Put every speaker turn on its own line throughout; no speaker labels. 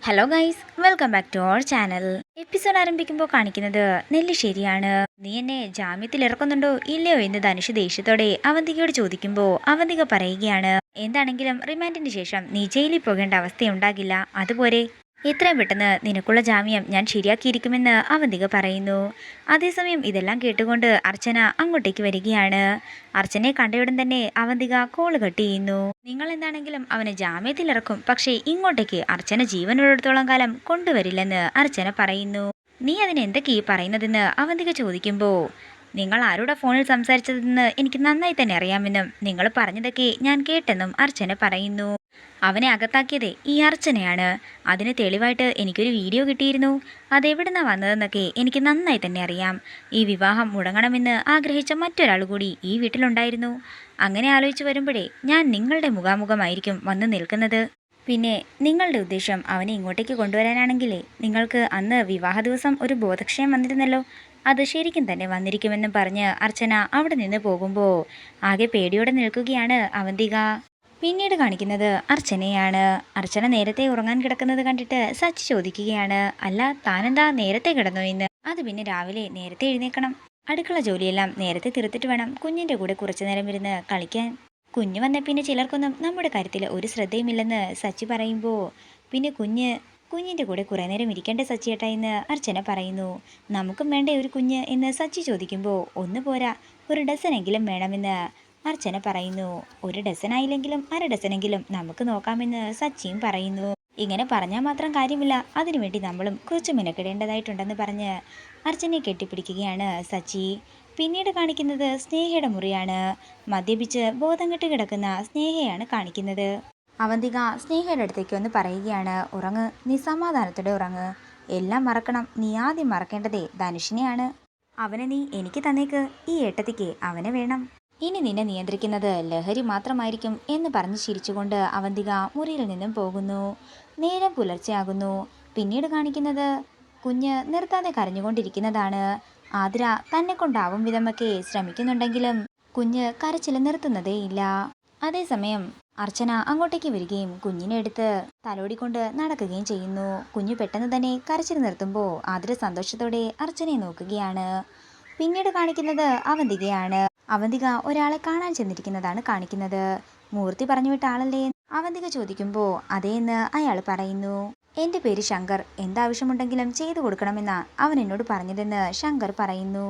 Hello guys, welcome back to our channel. Episode ആരംഭിക്കുമ്പോൾ കാണിക്കുന്നത് നെല്ലിശ്ശേരിയാണ്. നീ എന്നെ ജാമ്യത്തിൽ ഇറക്കുന്നുണ്ടോ ഇല്ലയോ എന്ന് ധനുഷ് ദേഷ്യത്തോടെ അവന്തികയോട് ചോദിക്കുമ്പോൾ അവന്തിക പറയുകയാണ്, എന്താണെങ്കിലും റിമാൻഡിന് ശേഷം നീ ജയിലിൽ പോകേണ്ട അവസ്ഥയുണ്ടാകില്ല, അതുപോലെ എത്രയും പെട്ടെന്ന് നിനക്കുള്ള ജാമ്യം ഞാൻ ശരിയാക്കിയിരിക്കുമെന്ന് അവന്തിക പറയുന്നു. അതേസമയം ഇതെല്ലാം കേട്ടുകൊണ്ട് അർച്ചന അങ്ങോട്ടേക്ക് വരികയാണ്. അർച്ചനയെ കണ്ടയുടൻ തന്നെ അവന്തിക കോള് കട്ട് ചെയ്യുന്നു. നിങ്ങൾ എന്താണെങ്കിലും അവനെ ജാമ്യത്തിലിറക്കും, പക്ഷേ ഇങ്ങോട്ടേക്ക് അർച്ചന ജീവനുള്ളിടത്തോളം കാലം കൊണ്ടുവരില്ലെന്ന് അർച്ചന പറയുന്നു. നീ അതിനെന്തൊക്കെയാ പറയുന്നതെന്ന് അവന്തിക ചോദിക്കുമ്പോൾ, നിങ്ങൾ ആരുടെ ഫോണിൽ സംസാരിച്ചതെന്ന് എനിക്ക് നന്നായി തന്നെ അറിയാമെന്നും നിങ്ങൾ പറഞ്ഞതൊക്കെ ഞാൻ കേട്ടെന്നും അർച്ചന പറയുന്നു. അവനെ അകത്താക്കിയത് ഈ അർച്ചനയാണ്. അതിന് തെളിവായിട്ട് എനിക്കൊരു വീഡിയോ കിട്ടിയിരുന്നു. അതെവിടുന്നാ വന്നതെന്നൊക്കെ എനിക്ക് നന്നായി തന്നെ അറിയാം. ഈ വിവാഹം മുടങ്ങണമെന്ന് ആഗ്രഹിച്ച മറ്റൊരാൾ കൂടി ഈ വീട്ടിലുണ്ടായിരുന്നു. അങ്ങനെ ആലോചിച്ച് വരുമ്പോഴേ ഞാൻ നിങ്ങളുടെ മുഖാമുഖമായിരിക്കും വന്ന് നിൽക്കുന്നത്. പിന്നെ നിങ്ങളുടെ ഉദ്ദേശം അവനെ ഇങ്ങോട്ടേക്ക് കൊണ്ടുവരാനാണെങ്കിലേ നിങ്ങൾക്ക് അന്ന് വിവാഹ ദിവസം ഒരു ബോധക്ഷയം വന്നിരുന്നല്ലോ, അത് ശരിക്കും തന്നെ വന്നിരിക്കുമെന്നും പറഞ്ഞ് അർച്ചന അവിടെ നിന്ന് പോകുമ്പോൾ ആകെ പേടിയോടെ നിൽക്കുകയാണ് അവന്തിക. പിന്നീട് കാണിക്കുന്നത് അർച്ചനയാണ്. അർച്ചന നേരത്തെ ഉറങ്ങാൻ കിടക്കുന്നത് കണ്ടിട്ട് സച്ചി ചോദിക്കുകയാണ്, അല്ല താനെന്താ നേരത്തെ കിടന്നോ ഇന്ന്? അത് പിന്നെ രാവിലെ നേരത്തെ എഴുന്നേക്കണം, അടുക്കള ജോലിയെല്ലാം നേരത്തെ തീർത്തിട്ട് വേണം കുഞ്ഞിൻ്റെ കൂടെ കുറച്ചു നേരം ഇരുന്ന് കളിക്കാൻ. കുഞ്ഞ് വന്ന പിന്നെ ചിലർക്കൊന്നും നമ്മുടെ കാര്യത്തിൽ ഒരു ശ്രദ്ധയുമില്ലെന്ന് സച്ചി പറയുമ്പോൾ, പിന്നെ കുഞ്ഞിൻ്റെ കൂടെ കുറേ നേരം ഇരിക്കേണ്ട സച്ചിയേട്ടാ എന്ന് അർച്ചന പറയുന്നു. നമുക്കും വേണ്ടേ ഒരു കുഞ്ഞ് എന്ന് സച്ചി ചോദിക്കുമ്പോൾ, ഒന്ന് പോരാ, ഒരു ഡസനെങ്കിലും വേണമെന്ന് അർച്ചന പറയുന്നു. ഒരു ഡസനായില്ലെങ്കിലും അര ഡസനെങ്കിലും നമുക്ക് നോക്കാമെന്ന് സച്ചിയും പറയുന്നു. ഇങ്ങനെ പറഞ്ഞാൽ മാത്രം കാര്യമില്ല, അതിനുവേണ്ടി നമ്മളും കുറച്ച് മെനക്കെടേണ്ടതായിട്ടുണ്ടെന്ന് പറഞ്ഞ് അർച്ചനയെ കെട്ടിപ്പിടിക്കുകയാണ് സച്ചി. പിന്നീട് കാണിക്കുന്നത് സ്നേഹയുടെ മുറിയാണ്. മദ്യപിച്ച് ബോധം കെട്ട് കിടക്കുന്ന സ്നേഹയാണ് കാണിക്കുന്നത്. അവന്തിക സ്നേഹയുടെ അടുത്തേക്ക് വന്ന് പറയുകയാണ്, ഉറങ്ങ്, നീ സമാധാനത്തോടെ ഉറങ്ങ്, എല്ലാം മറക്കണം. നീ ആദ്യം മറക്കേണ്ടതേ ധനുഷിനെയാണ്. അവനെ നീ എനിക്ക് തന്നേക്ക്, ഈ ഏട്ടത്തിക്ക് അവനെ വേണം. ഇനി നിന്നെ നിയന്ത്രിക്കുന്നത് ലഹരി മാത്രമായിരിക്കും എന്ന് പറഞ്ഞ് ചിരിച്ചുകൊണ്ട് അവന്തിക മുറിയിൽ നിന്നും പോകുന്നു. നേരം പുലർച്ചെയാകുന്നു. പിന്നീട് കാണിക്കുന്നത് കുഞ്ഞ് നിർത്താതെ കരഞ്ഞുകൊണ്ടിരിക്കുന്നതാണ്. ആതിര തന്നെ കൊണ്ടാവും വിധമൊക്കെ ശ്രമിക്കുന്നുണ്ടെങ്കിലും കുഞ്ഞ് കരച്ചിൽ നിർത്തുന്നതേയില്ല. അതേസമയം അർച്ചന അങ്ങോട്ടേക്ക് വരികയും കുഞ്ഞിനെ എടുത്ത് തലോടിക്കൊണ്ട് നടക്കുകയും ചെയ്യുന്നു. കുഞ്ഞു പെട്ടെന്ന് തന്നെ കരച്ചിൽ നിർത്തുമ്പോൾ ആതിര സന്തോഷത്തോടെ അർച്ചനയെ നോക്കുകയാണ്. പിന്നീട് കാണിക്കുന്നത് അവന്തികയാണ്. അവന്തിക ഒരാളെ കാണാൻ ചെന്നിരിക്കുന്നതാണ് കാണിക്കുന്നത്. മൂർത്തി പറഞ്ഞു വിട്ട ആളല്ലേ അവന്തിക ചോദിക്കുമ്പോൾ അതേ എന്ന് അയാൾ പറയുന്നു. എൻ്റെ പേര് ശങ്കർ, എന്താവശ്യമുണ്ടെങ്കിലും ചെയ്തു കൊടുക്കണമെന്നാ അവൻ എന്നോട് പറഞ്ഞതെന്ന് ശങ്കർ പറയുന്നു.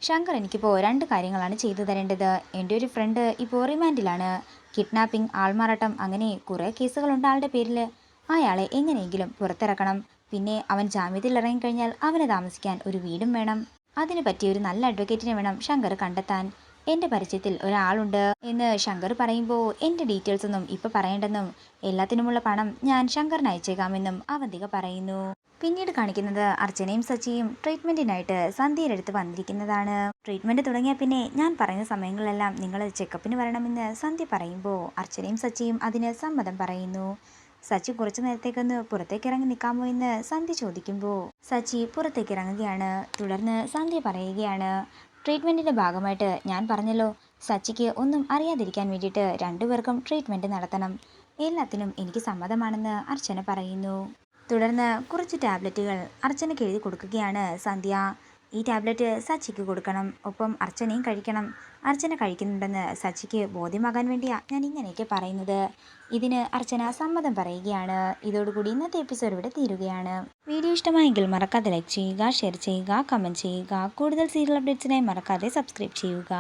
ശങ്കർ എനിക്കിപ്പോൾ 2 കാര്യങ്ങളാണ് ചെയ്തു തരേണ്ടത്. എൻ്റെ ഒരു ഫ്രണ്ട് ഇപ്പോൾ റിമാൻഡിലാണ്. കിഡ്നാപ്പിംഗ്, ആൾമാറാട്ടം, അങ്ങനെ കുറേ കേസുകളുണ്ട് ആളുടെ പേരിൽ. അയാളെ എങ്ങനെയെങ്കിലും പുറത്തിറക്കണം. പിന്നെ അവൻ ജാമ്യത്തിൽ ഇറങ്ങിക്കഴിഞ്ഞാൽ അവന് താമസിക്കാൻ ഒരു വീടും വേണം. അതിന് പറ്റിയ ഒരു നല്ല അഡ്വക്കേറ്റിനെ വേണം ശങ്കർ കണ്ടെത്താൻ. എൻ്റെ പരിചയത്തിൽ ഒരാളുണ്ട് എന്ന് ശങ്കർ പറയുമ്പോൾ, എൻ്റെ ഡീറ്റെയിൽസ് ഒന്നും ഇപ്പോൾ പറയേണ്ടെന്നും എല്ലാത്തിനുമുള്ള പണം ഞാൻ ശങ്കറിന് അയച്ചേക്കാമെന്നും അവന്തിക പറയുന്നു. പിന്നീട് കാണിക്കുന്നത് അർച്ചനയും സച്ചിയും ട്രീറ്റ്മെൻറ്റിനായിട്ട് സന്ധ്യയുടെ അടുത്ത് വന്നിരിക്കുന്നതാണ്. ട്രീറ്റ്മെൻറ്റ് തുടങ്ങിയാൽ പിന്നെ ഞാൻ പറയുന്ന സമയങ്ങളിലെല്ലാം നിങ്ങൾ ചെക്കപ്പിന് വരണമെന്ന് സന്ധ്യ പറയുമ്പോൾ അർച്ചനയും സച്ചിയും അതിന് സമ്മതം പറയുന്നു. സച്ചി കുറച്ചു നേരത്തേക്കൊന്ന് പുറത്തേക്ക് ഇറങ്ങി നിൽക്കാമോ എന്ന് സന്ധ്യ ചോദിക്കുമ്പോൾ സച്ചി പുറത്തേക്ക് ഇറങ്ങുകയാണ്. തുടർന്ന് സന്ധ്യ പറയുകയാണ്, ട്രീറ്റ്മെൻറ്റിൻ്റെ ഭാഗമായിട്ട് ഞാൻ പറഞ്ഞല്ലോ, സച്ചിക്ക് ഒന്നും അറിയാതിരിക്കാൻ വേണ്ടിയിട്ട് 2 പേർക്കും ട്രീറ്റ്മെൻറ്റ് നടത്തണം. എല്ലാത്തിനും എനിക്ക് സമ്മതമാണെന്ന് അർച്ചന പറയുന്നു. തുടർന്ന് കുറച്ച് ടാബ്ലറ്റുകൾ അർച്ചനയ്ക്ക് എഴുതി കൊടുക്കുകയാണ് സന്ധ്യ. ഈ ടാബ്ലറ്റ് സച്ചിക്ക് കൊടുക്കണം, ഒപ്പം അർച്ചനയും കഴിക്കണം. അർച്ചന കഴിക്കുന്നുണ്ടെന്ന് സച്ചിക്ക് ബോധ്യമാകാൻ വേണ്ടിയാണ് ഞാൻ ഇങ്ങനെയൊക്കെ പറയുന്നത്. ഇതിന് അർച്ചന സമ്മതം പറയുകയാണ്. ഇതോടുകൂടി ഇന്നത്തെ എപ്പിസോഡ് ഇവിടെ തീരുകയാണ്. വീഡിയോ ഇഷ്ടമായെങ്കിൽ മറക്കാതെ ലൈക്ക് ചെയ്യുക, ഷെയർ ചെയ്യുക, കമൻറ്റ് ചെയ്യുക. കൂടുതൽ സീരിയൽ അപ്ഡേറ്റ്സിനായി മറക്കാതെ സബ്സ്ക്രൈബ് ചെയ്യുക.